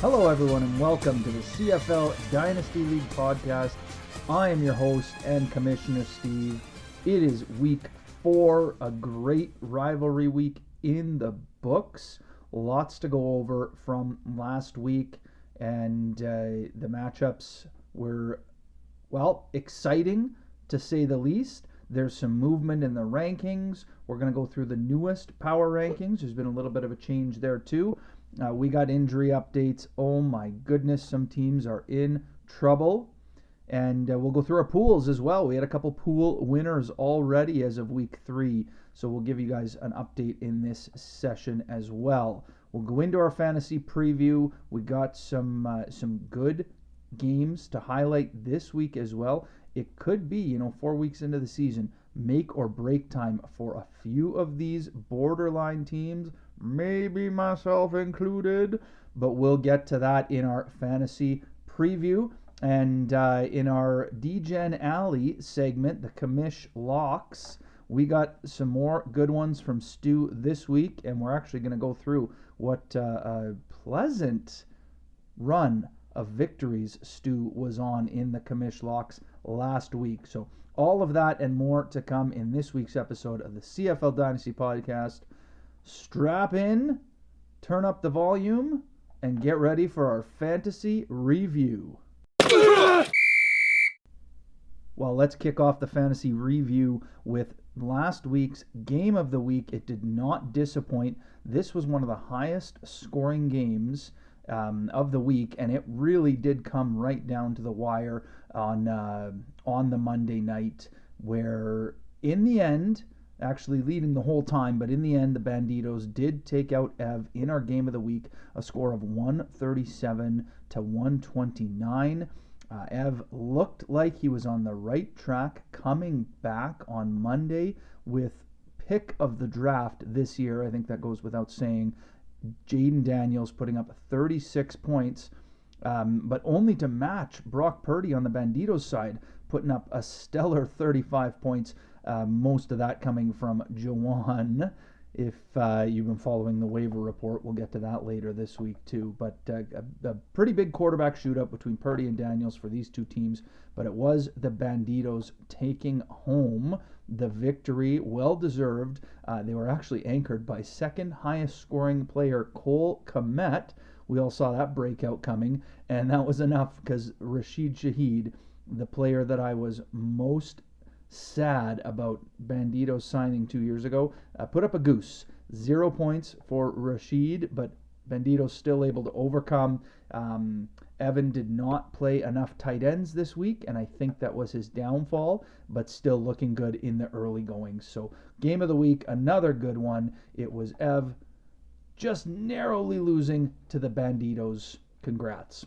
Hello, everyone, and welcome to the CFL Dynasty League podcast. I am your host and Commissioner Steve. It is week 4, a great rivalry week in the books. Lots to go over from last week, and the matchups were, exciting to say the least. There's some movement in the rankings. We're going to go through the newest power rankings. There's been a little bit of a change there, too. We got injury updates. Oh my goodness, some teams are in trouble. And we'll go through our pools as well. We had a couple pool winners already as of week 3. So we'll give you guys an update in this session as well. We'll go into our fantasy preview. We got some good games to highlight this week as well. It could be, 4 weeks into the season, make or break time for a few of these borderline teams, maybe myself included, but we'll get to that in our fantasy preview. And in our DGen Alley segment, the Commish Locks, we got some more good ones from Stu this week, and we're actually going to go through what a pleasant run of victories Stu was on in the Commish Locks last week. So all of that and more to come in this week's episode of the CFL Dynasty podcast. Strap in, turn up the volume, and get ready for our fantasy review. Well, let's kick off the fantasy review with last week's game of the week. It did not disappoint. This was one of the highest scoring games of the week, and it really did come right down to the wire on the Monday night, where in the end, actually leading the whole time, but in the end, the Banditos did take out Ev in our game of the week, a score of 137 to 129. Ev looked like he was on the right track, coming back on Monday with pick of the draft this year. I think that goes without saying. Jaden Daniels putting up 36 points, but only to match Brock Purdy on the Banditos side, putting up a stellar 35 points, most of that coming from Jawan. If you've been following the waiver report, we'll get to that later this week too. But a pretty big quarterback shootout between Purdy and Daniels for these two teams, but it was the Banditos taking home the victory, well-deserved. They were actually anchored by second highest scoring player Cole Kmet. We all saw that breakout coming, and that was enough because Rashid Shaheed, the player that I was most sad about Banditos signing 2 years ago, put up a goose. 0 points for Rashid, but Banditos still able to overcome. Evan did not play enough tight ends this week, and I think that was his downfall, but still looking good in the early goings. So game of the week, another good one. It was Ev just narrowly losing to the Banditos. Congrats.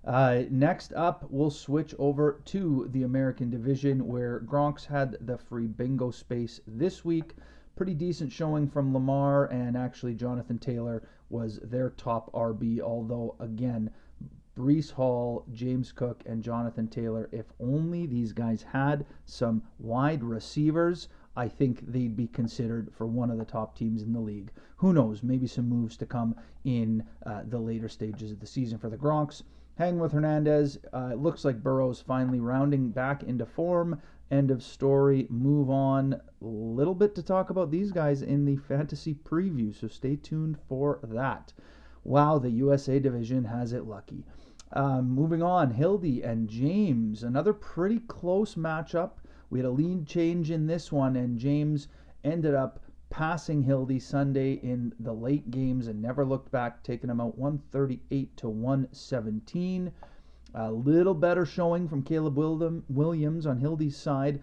Next up, we'll switch over to the American Division, where Gronks had the free bingo space this week. Pretty decent showing from Lamar, and actually Jonathan Taylor was their top RB, although, again, Breece Hall, James Cook, and Jonathan Taylor, if only these guys had some wide receivers, I think they'd be considered for one of the top teams in the league. Who knows, maybe some moves to come in the later stages of the season for the Gronks. Hanging with Hernandez, it looks like Burrow's finally rounding back into form. End of story. Move on. A little bit to talk about these guys in the fantasy preview, so stay tuned for that. Wow, the USA division has it lucky. Moving on, Hildy and James, another pretty close matchup. We had a lead change in this one, and James ended up passing Hildy Sunday in the late games and never looked back, taking him out 138 to 117. A little better showing from Caleb Williams on Hildy's side.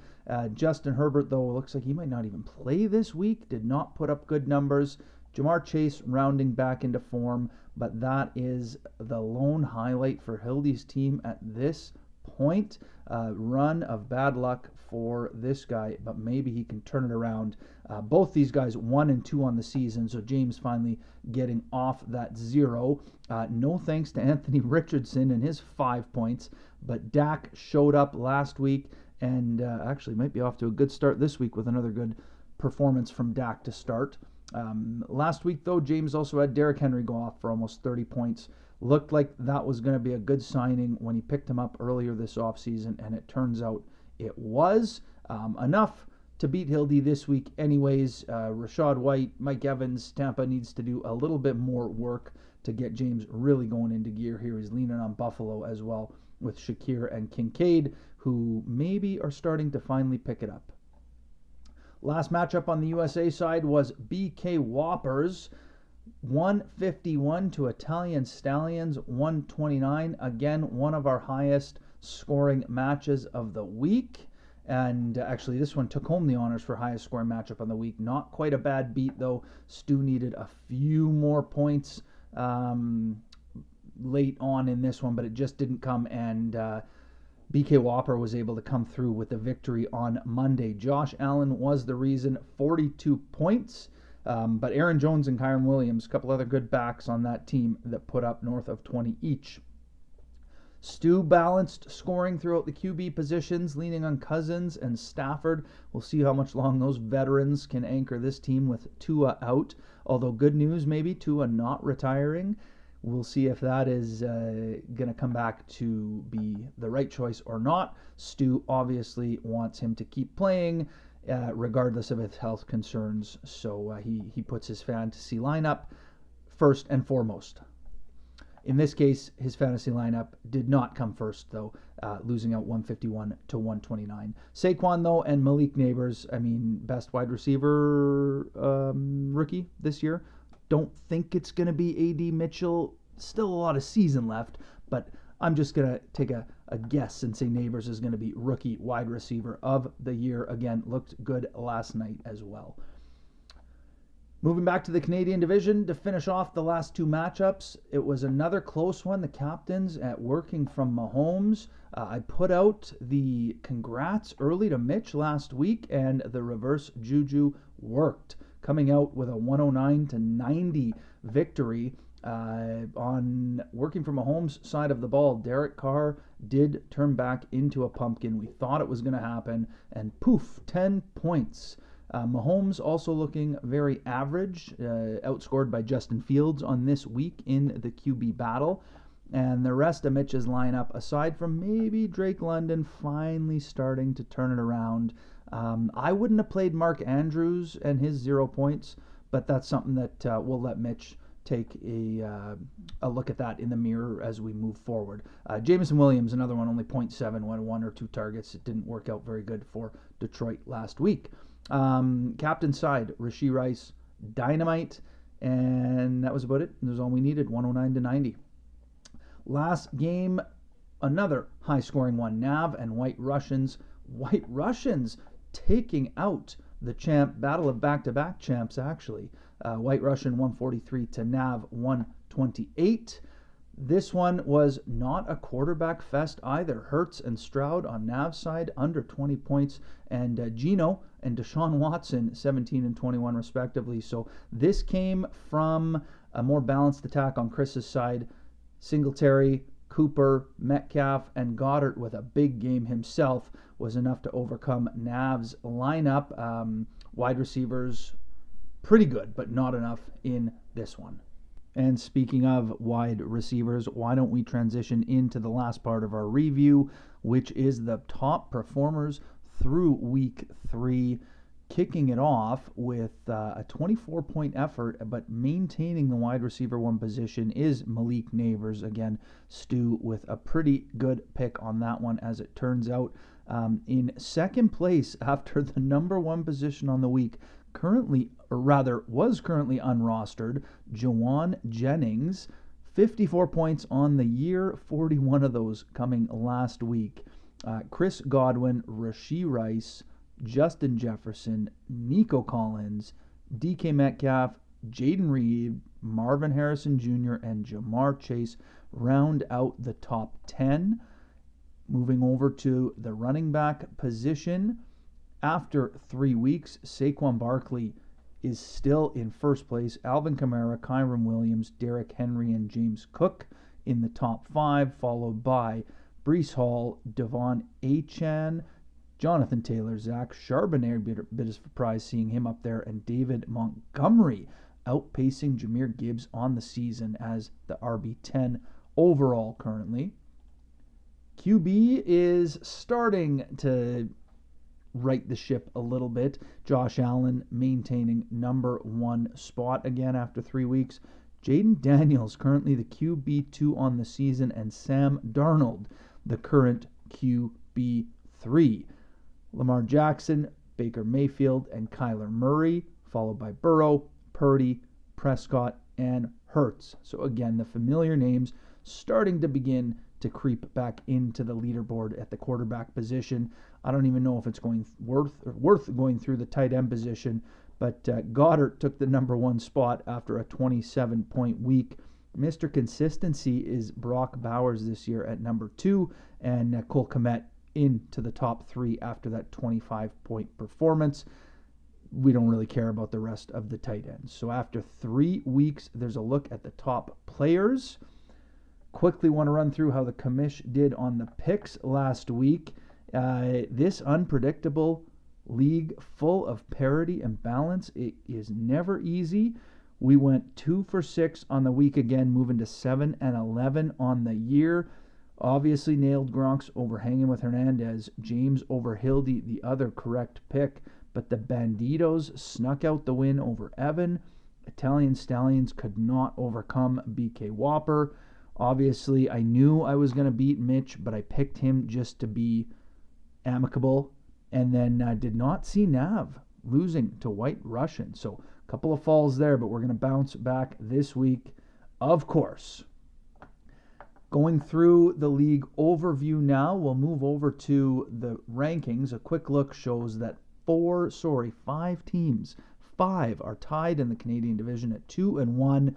Justin Herbert, though, looks like he might not even play this week, did not put up good numbers. Jamar Chase rounding back into form, but that is the lone highlight for Hildy's team at this point. Run of bad luck for this guy, but maybe he can turn it around. Both these guys 1 and 2 on the season, so James finally getting off that 0. No thanks to Anthony Richardson and his 5 points, but Dak showed up last week and actually might be off to a good start this week with another good performance from Dak to start. Last week, though, James also had Derrick Henry go off for almost 30 points. Looked like that was going to be a good signing when he picked him up earlier this offseason, and it turns out it was enough to beat Hildy this week anyways. Rashad White, Mike Evans, Tampa needs to do a little bit more work to get James really going into gear here. He's leaning on Buffalo as well with Shakir and Kincaid, who maybe are starting to finally pick it up. Last matchup on the USA side was BK Whoppers, 151 to Italian Stallions, 129. Again, one of our highest scoring matches of the week. And actually, this one took home the honors for highest scoring matchup on the week. Not quite a bad beat, though. Stu needed a few more points late on in this one, but it just didn't come. And BK Whopper was able to come through with the victory on Monday. Josh Allen was the reason, 42 points. But Aaron Jones and Kyron Williams, a couple other good backs on that team that put up north of 20 each. Stu balanced scoring throughout the QB positions, leaning on Cousins and Stafford. We'll see how much long those veterans can anchor this team with Tua out. Although good news, maybe Tua not retiring. We'll see if that is going to come back to be the right choice or not. Stu obviously wants him to keep playing regardless of his health concerns. So he puts his fantasy lineup first and foremost. In this case, his fantasy lineup did not come first, though, losing out 151 to 129. Saquon, though, and Malik Neighbors, best wide receiver rookie this year. Don't think it's going to be A.D. Mitchell. Still a lot of season left, but I'm just going to take a guess and say Neighbors is going to be rookie wide receiver of the year. Again, looked good last night as well. Moving back to the Canadian division to finish off the last two matchups, it was another close one. The captains at working from Mahomes. I put out the congrats early to Mitch last week, and the reverse juju worked, coming out with a 109 to 90 victory on working from Mahomes' side of the ball. Derek Carr did turn back into a pumpkin. We thought it was going to happen, and poof, 10 points. Mahomes also looking very average, outscored by Justin Fields on this week in the QB battle. And the rest of Mitch's lineup, aside from maybe Drake London finally starting to turn it around, I wouldn't have played Mark Andrews and his 0 points, but that's something that we'll let Mitch take a look at that in the mirror as we move forward. Jameson Williams, another one, only 0.7, one or two targets. It didn't work out very good for Detroit last week. Captain side, Rashee Rice, dynamite, and that was about it. That was all we needed, 109 to 90. Last game, another high-scoring one, Nav and White Russians. White Russians taking out the champ, battle of back-to-back champs, actually. White Russian 143 to Nav 128. This one was not a quarterback fest either. Hurts and Stroud on Nav's side, under 20 points, and Geno and Deshaun Watson, 17 and 21 respectively. So this came from a more balanced attack on Chris's side. Singletary, Cooper, Metcalf, and Goddard with a big game himself was enough to overcome Nav's lineup. Wide receivers, pretty good, but not enough in this one. And speaking of wide receivers, why don't we transition into the last part of our review, which is the top performers through week 3, kicking it off with a 24-point effort, but maintaining the wide receiver 1 position is Malik Neighbors. Again, Stu with a pretty good pick on that one, as it turns out. In second place after the number 1 position on the week, was currently unrostered, Jawan Jennings, 54 points on the year, 41 of those coming last week. Chris Godwin, Rashee Rice, Justin Jefferson, Nico Collins, DK Metcalf, Jaden Reed, Marvin Harrison Jr., and Jamar Chase round out the top 10. Moving over to the running back position, after 3 weeks, Saquon Barkley is still in first place. Alvin Kamara, Kyron Williams, Derrick Henry, and James Cook in the top 5, followed by Breece Hall, Devon Achane, Jonathan Taylor, Zach Charbonnet, bit of surprise seeing him up there, and David Montgomery outpacing Jahmyr Gibbs on the season as the RB10 overall currently. QB is starting to right the ship a little bit. Josh Allen maintaining number 1 spot again after 3 weeks. Jaden Daniels currently the QB2 on the season, and Sam Darnold the current QB3. Lamar Jackson, Baker Mayfield, and Kyler Murray, followed by Burrow, Purdy, Prescott, and Hurts. So again, the familiar names starting to begin to creep back into the leaderboard at the quarterback position. I don't even know if it's worth going through the tight end position, but Goddard took the number 1 spot after a 27-point week. Mr. Consistency is Brock Bowers this year at number 2, and Cole Kmet into the top 3 after that 25-point performance. We don't really care about the rest of the tight ends. So after 3 weeks, there's a look at the top players. Quickly want to run through how the commish did on the picks last week. This unpredictable league full of parity and balance, it is never easy. We went 2 for 6 on the week again, moving to 7 and 11 on the year. Obviously nailed Gronk's over Hanging with Hernandez. James over Hildy, the other correct pick. But the Banditos snuck out the win over Evan. Italian Stallions could not overcome BK Whopper. Obviously, I knew I was going to beat Mitch, but I picked him just to be amicable. And then did not see Nav losing to White Russian. So a couple of falls there, but we're going to bounce back this week, of course. Going through the league overview now, we'll move over to the rankings. A quick look shows that 5 teams, 5 are tied in the Canadian division at 2-1.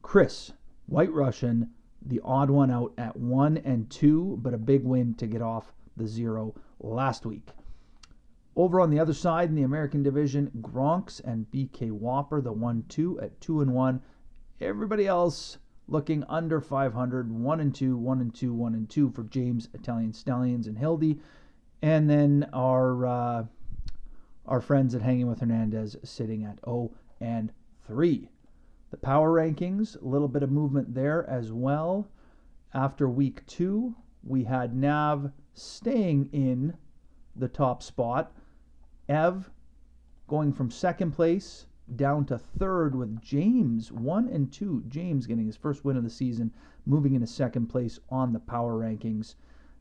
Chris, White Russian, the odd one out at 1-2, but a big win to get off the 0 last week. Over on the other side in the American division, Gronks and BK Whopper, the 1-2 at 2-1. Everybody else looking under 500, 1-2, 1-2, 1-2 for James, Italian Stallions, and Hildy. And then our friends at Hanging with Hernandez sitting at 0-3. The power rankings, a little bit of movement there as well. After week 2, we had Nav staying in the top spot. Ev going from second place down to third with James 1-2. James getting his first win of the season, moving into second place on the power rankings.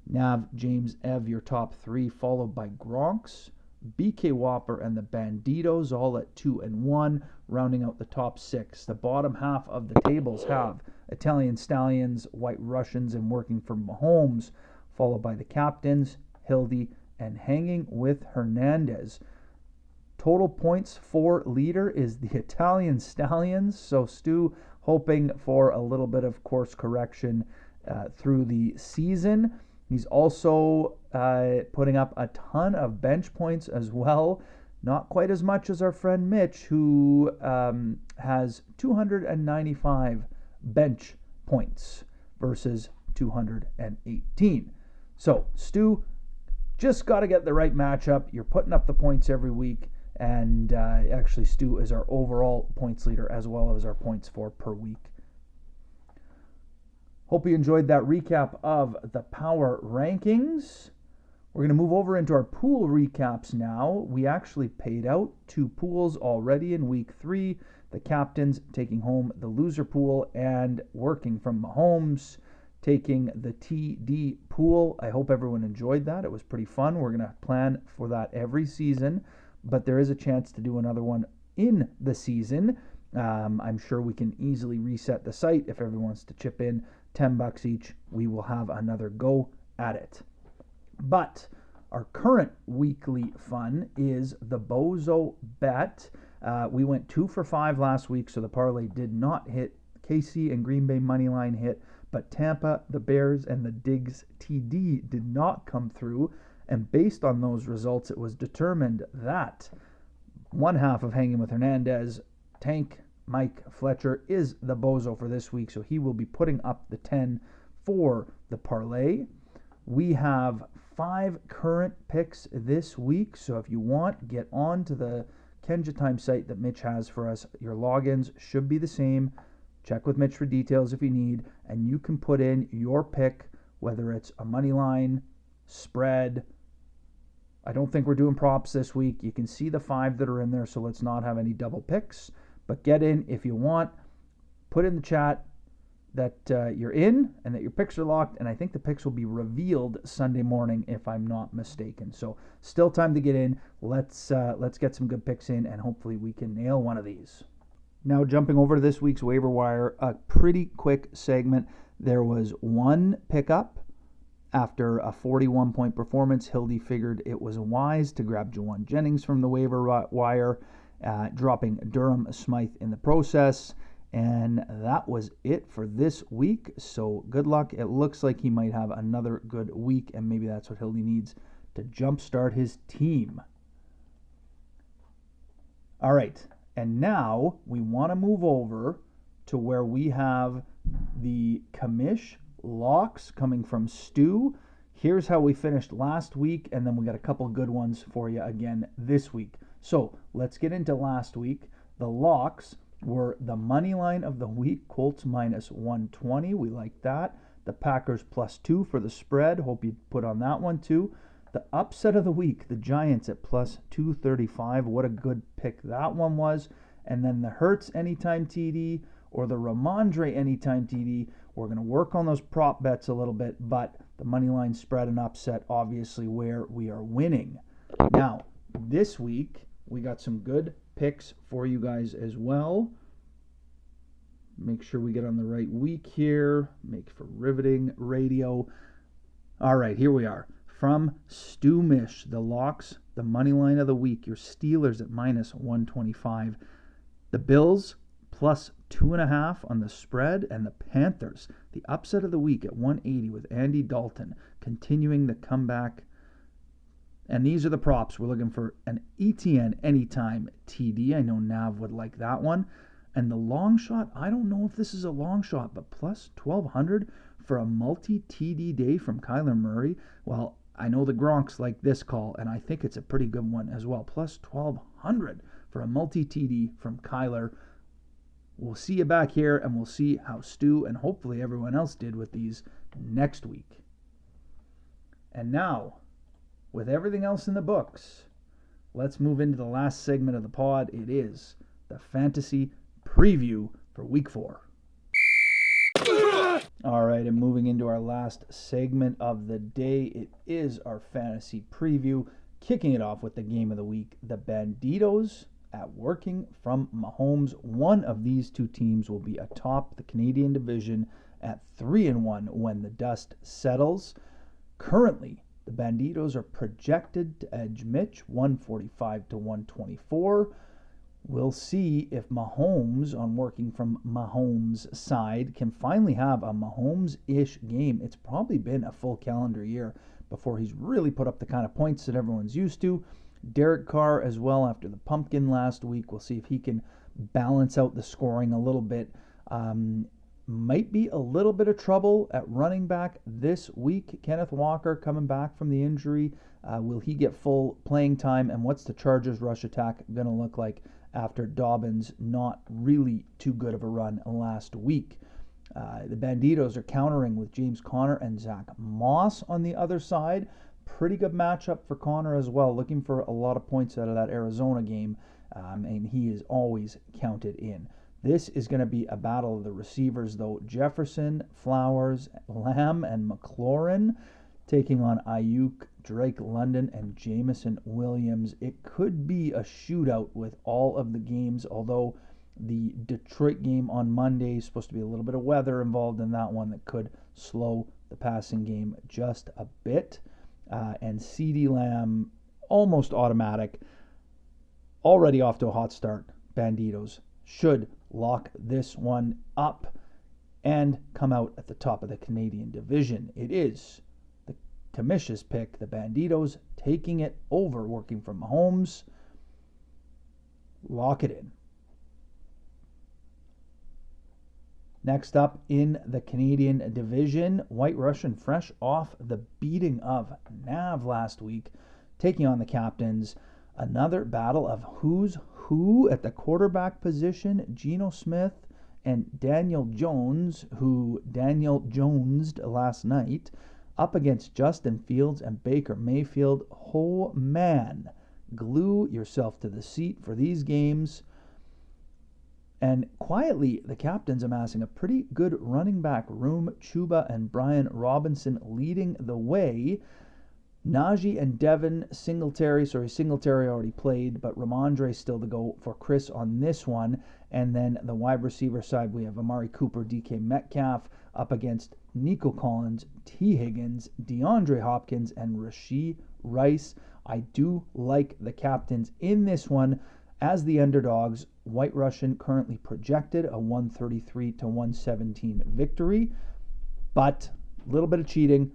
Nav, James, Ev, your top 3, followed by Gronks, BK Whopper, and the Banditos, all at 2-1, rounding out the top 6. The bottom half of the tables have Italian Stallions, White Russians, and Working for Mahomes, followed by the Captains, Hildy, and Hanging with Hernandez. Total points for leader is the Italian Stallions. So Stu hoping for a little bit of course correction through the season. He's also putting up a ton of bench points as well. Not quite as much as our friend Mitch, who has 295 bench points versus 218. So Stu, just got to get the right matchup. You're putting up the points every week. And actually, Stu is our overall points leader as well as our points for per week. Hope you enjoyed that recap of the power rankings. We're going to move over into our pool recaps now. We actually paid out 2 pools already in week 3. The Captains taking home the loser pool and Working from Mahomes taking the TD pool. I hope everyone enjoyed that. It was pretty fun. We're going to plan for that every season, but there is a chance to do another one in the season. I'm sure we can easily reset the site if everyone wants to chip in $10 each. We will have another go at it. But our current weekly fun is the Bozo Bet. We went 2 for 5 last week, so the parlay did not hit. KC and Green Bay moneyline hit, but Tampa, the Bears, and the Diggs TD did not come through. And based on those results, it was determined that one half of Hanging with Hernandez, Tank Mike Fletcher, is the bozo for this week. So he will be putting up the 10 for the parlay. We have 5 current picks this week, so if you want, get on to the Kenja Time site that Mitch has for us. Your logins should be the same. Check with Mitch for details if you need, and you can put in your pick, whether it's a money line, spread. I don't think we're doing props this week. You can see the 5 that are in there, so let's not have any double picks. But get in if you want. Put in the chat that you're in and that your picks are locked, and I think the picks will be revealed Sunday morning if I'm not mistaken. So still time to get in. Let's get some good picks in, and hopefully we can nail one of these. Now jumping over to this week's waiver wire, a pretty quick segment. There was one pickup. After a 41-point performance, Hildy figured it was wise to grab Jawan Jennings from the waiver wire, dropping Durham Smythe in the process. And that was it for this week. So good luck. It looks like he might have another good week, and maybe that's what Hildy needs to jumpstart his team. All right. And now we want to move over to where we have the commish locks coming from Stu. Here's how we finished last week, and then we got a couple good ones for you again this week. So let's get into last week. The locks were the money line of the week, Colts minus 120. We like that. The Packers +2 for the spread. Hope you put on that one too. The upset of the week, the Giants at +235. What a good pick that one was. And then the Hurts anytime TD or the Ramondre anytime TD. We're going to work on those prop bets a little bit, but the money line spread and upset, obviously, where we are winning. Now, this week, we got some good picks for you guys as well. Make sure we get on the right week here. Make for riveting radio. All right, here we are. From Stu Mish, the locks, the money line of the week. Your Steelers at -125. The Bills +2.5 on the spread, and the Panthers, the upset of the week at 180 with Andy Dalton continuing the comeback. And these are the props. We're looking for an ETN anytime TD. I know Nav would like that one. And the long shot, I don't know if this is a long shot, but +1200 for a multi-TD day from Kyler Murray. Well, I know the Gronks like this call, and I think it's a pretty good one as well. +1200 for a multi-TD from Kyler. We'll see you back here, and we'll see how Stu and hopefully everyone else did with these next week. And now, with everything else in the books, let's move into the last segment of the pod. It is the fantasy preview for week 4. All right, and moving into our last segment of the day, it is our fantasy preview. Kicking it off with the game of the week, the Banditos at working from Mahomes. One of these two teams will be atop the Canadian division at 3-1 when the dust settles. Currently, the Banditos are projected to edge Mitch 145 to 124. We'll see if Mahomes, on working from Mahomes' side, can finally have a Mahomes-ish game. It's probably been a full calendar year before he's really put up the kind of points that everyone's used to. Derek Carr as well after the pumpkin last week. We'll see if he can balance out the scoring a little bit. Might be a little bit of trouble at running back this week. Kenneth Walker coming back from the injury. Will he get full playing time? And what's the Chargers' rush attack going to look like after Dobbins not really too good of a run last week? The Banditos are countering with James Conner and Zach Moss on the other side. Pretty good matchup for Conner as well. Looking for a lot of points out of that Arizona game, and he is always counted in. This is going to be a battle of the receivers, though. Jefferson, Flowers, Lamb, and McLaurin taking on Ayuk, Drake London, and Jameson Williams. It could be a shootout with all of the games, although the Detroit game on Monday is supposed to be a little bit of weather involved in that one that could slow the passing game just a bit. And CeeDee Lamb, almost automatic, already off to a hot start. Banditos should lock this one up and come out at the top of the Canadian division. It is the Commission's pick, the Banditos taking it over, working from Mahomes. Lock it in. Next up in the Canadian division, White Russian fresh off the beating of Nav last week, taking on the Captains. Another battle of who's who at the quarterback position. Geno Smith and Daniel Jones, who Daniel Jonesed last night, up against Justin Fields and Baker Mayfield. Oh man, glue yourself to the seat for these games. And quietly, the Captains amassing a pretty good running back room. Chuba and Brian Robinson leading the way. Najee and Devin Singletary already played, but Ramondre still to go for Chris on this one. And then the wide receiver side, we have Amari Cooper, DK Metcalf up against Nico Collins, T. Higgins, DeAndre Hopkins, and Rashee Rice. I do like the Captains in this one as the underdogs. White Russian currently projected a 133 to 117 victory, but a little bit of cheating.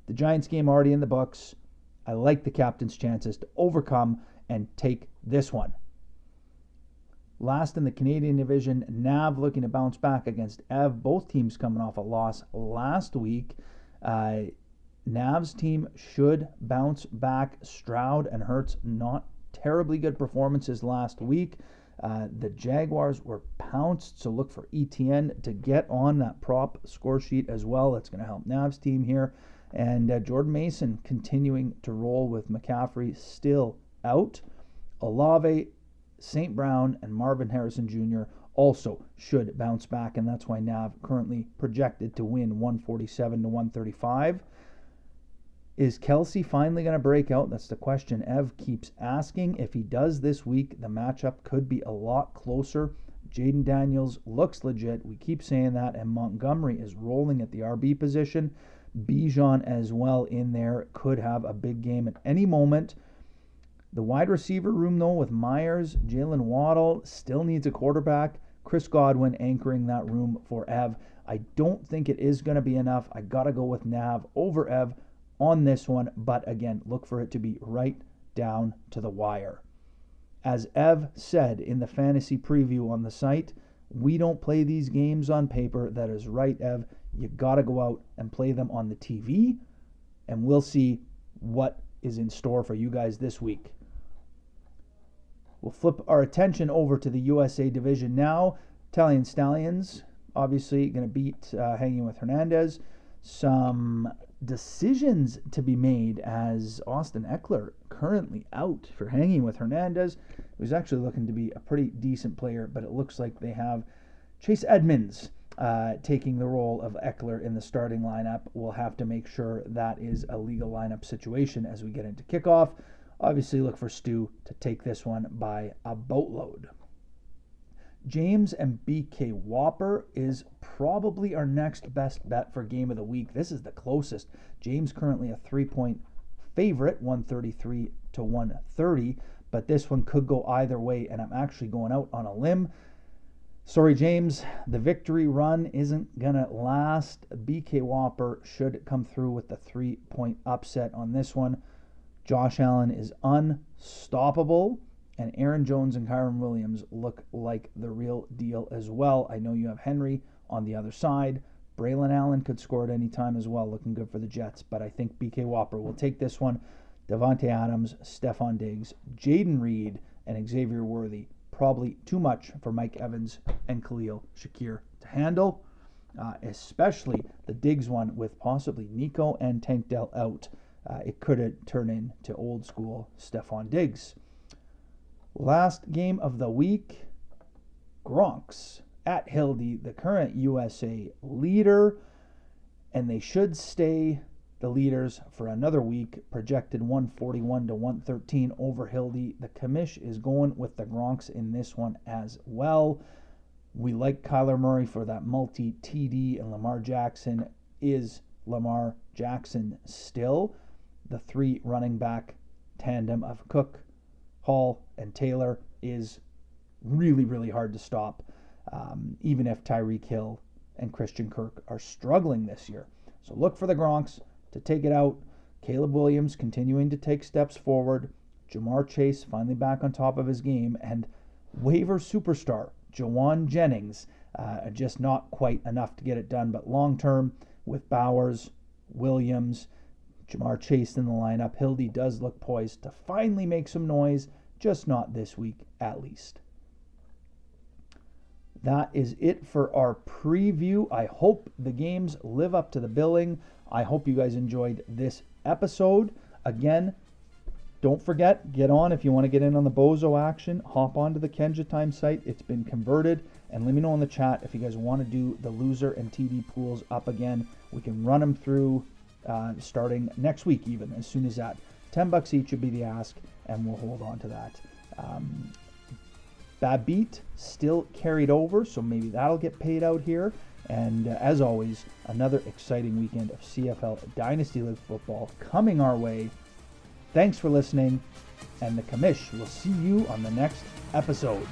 The Giants game already in the books. I like the Captains' chances to overcome and take this one. Last in the Canadian division, Nav looking to bounce back against Ev. Both teams coming off a loss last week. Nav's team should bounce back. Stroud and Hurts not terribly good performances last week. The Jaguars were pounced, so look for ETN to get on that prop score sheet as well. That's going to help Nav's team here. And Jordan Mason continuing to roll with McCaffrey still out. Olave, St. Brown, and Marvin Harrison Jr. also should bounce back, and that's why Nav currently projected to win 147 to 135. Is Kelsey finally going to break out? That's the question Ev keeps asking. If he does this week, the matchup could be a lot closer. Jaden Daniels looks legit. We keep saying that, and Montgomery is rolling at the RB position. Bijan as well in there, could have a big game at any moment. The wide receiver room, though, with Myers, Jalen Waddle, still needs a quarterback. Chris Godwin anchoring that room for Ev. I don't think it is going to be enough. I got to go with Nav over Ev on this one, but again, look for it to be right down to the wire. As Ev said in the fantasy preview on the site, we don't play these games on paper. That is right, Ev. You got to go out and play them on the TV, and we'll see what is in store for you guys this week. We'll flip our attention over to the USA division now. Italian Stallions, obviously going to beat Hanging with Hernandez. Some decisions to be made as Austin Eckler currently out for Hanging with Hernandez, who's actually looking to be a pretty decent player, but it looks like they have Chase Edmonds taking the role of Eckler in the starting lineup. We'll have to make sure that is a legal lineup situation as we get into kickoff. Obviously, look for Stu to take this one by a boatload. James and BK Whopper is probably our next best bet for game of the week. This is the closest. James currently a 3-point favorite, 133 to 130, but this one could go either way, and I'm actually going out on a limb. Sorry, James, the victory run isn't going to last. BK Whopper should come through with the 3-point upset on this one. Josh Allen is unstoppable, and Aaron Jones and Kyron Williams look like the real deal as well. I know you have Henry on the other side. Braylon Allen could score at any time as well, looking good for the Jets, but I think BK Whopper will take this one. Devontae Adams, Stephon Diggs, Jaden Reed, and Xavier Worthy. Probably too much for Mike Evans and Khalil Shakir to handle, especially the Diggs one with possibly Nico and Tank Dell out. It could turn into old school Stephon Diggs. Last game of the week, Gronks at Hildy, the current USA leader, and they should stay the leaders for another week, projected 141 to 113 over Hildy. The commish is going with the Gronks in this one as well. We like Kyler Murray for that multi-TD, and Lamar Jackson is Lamar Jackson still. The three running back tandem of Cook, Hall, and Taylor is really, really hard to stop, even if Tyreek Hill and Christian Kirk are struggling this year. So look for the Gronks to take it out. Caleb Williams continuing to take steps forward. Jamar Chase finally back on top of his game. And waiver superstar Jawan Jennings just not quite enough to get it done. But long term, with Bowers, Williams, Jamar Chase in the lineup, Hildy does look poised to finally make some noise, just not this week at least. That is it for our preview. I hope the games live up to the billing. I hope you guys enjoyed this episode. Again, don't forget, get on if you want to get in on the Bozo action. Hop onto the Kenja Time site. It's been converted. And let me know in the chat if you guys want to do the loser and TD pools up again. We can run them through starting next week even, as soon as that. $10 each would be the ask, and we'll hold on to that. Babit still carried over, so maybe that'll get paid out here. And as always, another exciting weekend of CFL Dynasty League football coming our way. Thanks for listening, and the commish will see you on the next episode.